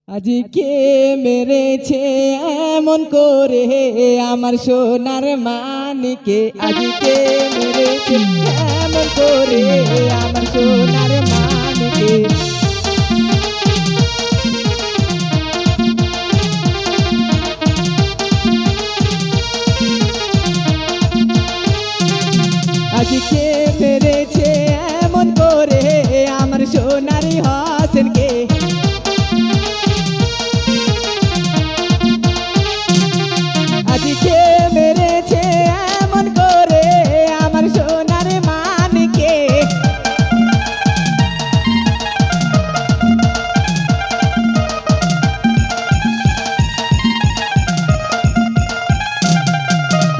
আজি কে মেরেছে এমন করে আমার সোনার মানিকে, আজি কে মেরেছে এমন করে আমার সোনার মানিকে। আজি কে মেরেছে এমন করে আমার সোনারি হাসেনকে, আজি কে মেরেছে এমন করে আমার সোনার মানিকে।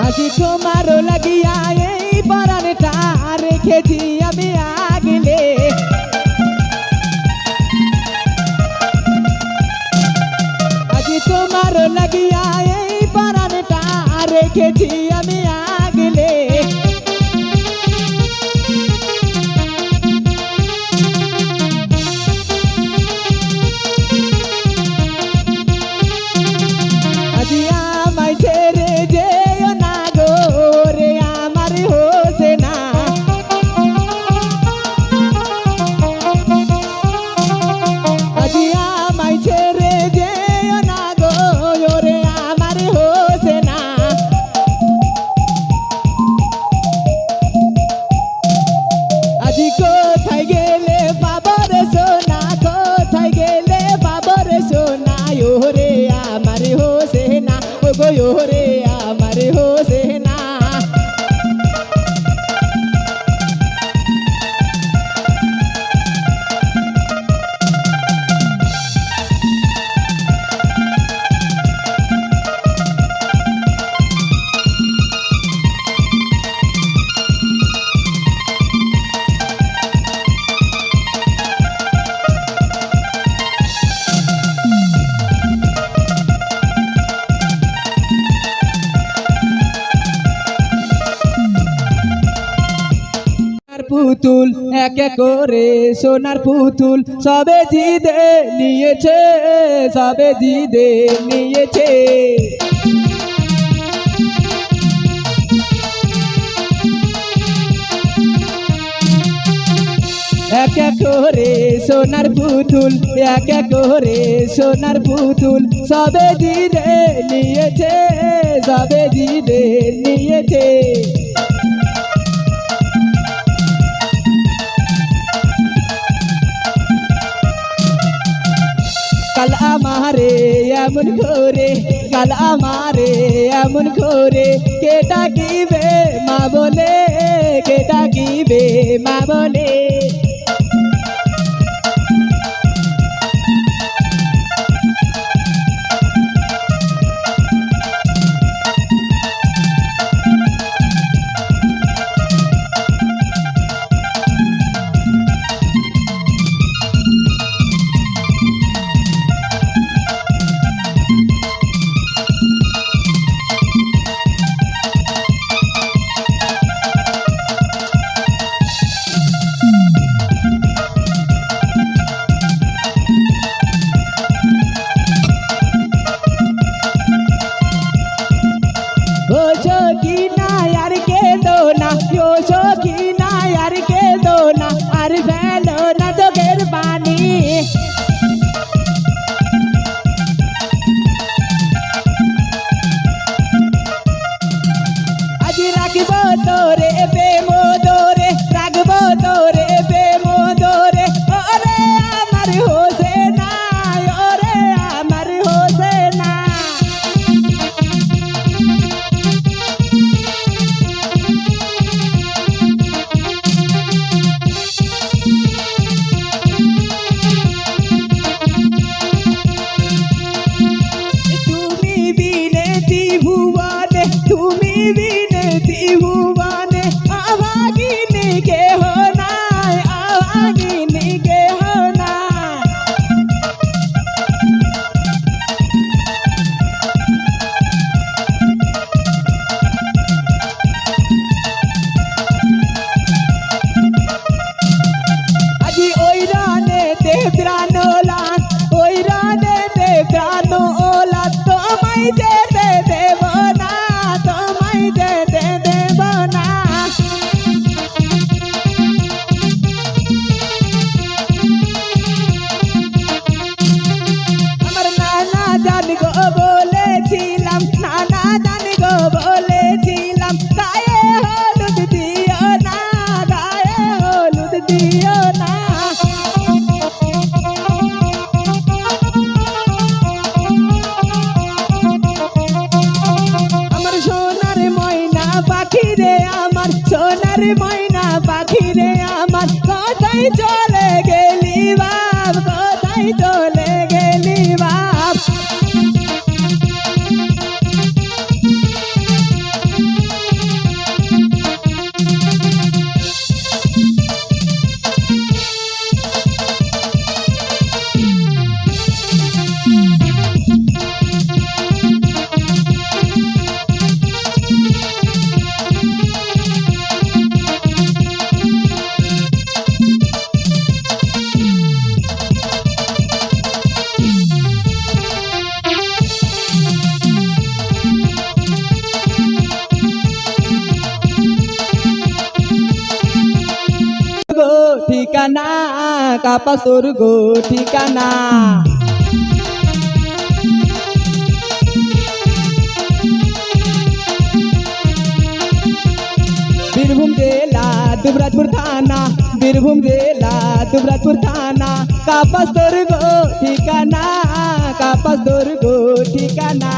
আজি তোমারও লাগিয়া এই পরাণটা রেখেছি আমি আগলে, আজি তোমারও লাগিয়া এই পরাণটা রেখেছি আমি আগলে। আজি আমায় ছেড়ে যেও না গো রে আমার হোসেনা, আজি আমায় ছেড়ে যেও না গো রে আমার হোসেনা। আজি কোথায় গেলে বাবার সোনা, কোথায় গেলে বাবার সোনা, ওরে আমার হোসেনা, ও গো ওরে আমার হোসেনা। পুতুল এক এক করে সোনার পুতুল সবে জিদে নিয়েছে, সবে জিদে নিয়েছে। এক এক করে সোনার পুতুল, এক এক করে সোনার পুতুল সবে জিদে নিয়েছে, সবে জিদে নিয়েছে। কাল আমারে এমন করে, কাল আমারে এমন করে কে ডাকিবে মা বলে, কে ডাকিবে মা বলে। ও সখিনা আর কেঁদো না, ও সখিনা আর কেঁদো না, আর ফেলো না চোখের পানি। আজি রাখবো তোরে প্রেম ধরে, রাখবো তোরে প্রেম ধরে, ওরে আমার হোসেনা, ওরে আমার হোসেনা। তুমি বিনে ত্রিভুবনে, তুমি বিনে ত্রিভুবনে আভাগিনী কেহ নাই, আভাগিনী কেহ নাই। আজি ওই রানে তে প্রাণ লান, ওই রানে তোমায় যেতে দেব না, তোমায় যেতে দেব না। আমার নানা জান গো বলেছিলাম, নানা জান গো বলেছিলাম, গায়ে হলুদ দিও না, গায়ে হলুদ দিও না। আমার সোনার ময়না পাখি রে, আমার সোনার ময়না পাখি রে আমার, কোথায় চলে গেলি বাপ, কোথায় চলে গেলি বাপ। গো ঠিকানা কাপাসুর গো ঠিকানা, বীরভূম জেলা দুবরাজপুর থানা, বীরভূম জেলা দুবরাজপুর থানা, কাপাসুর গো ঠিকানা, কাপাসুর গো ঠিকানা।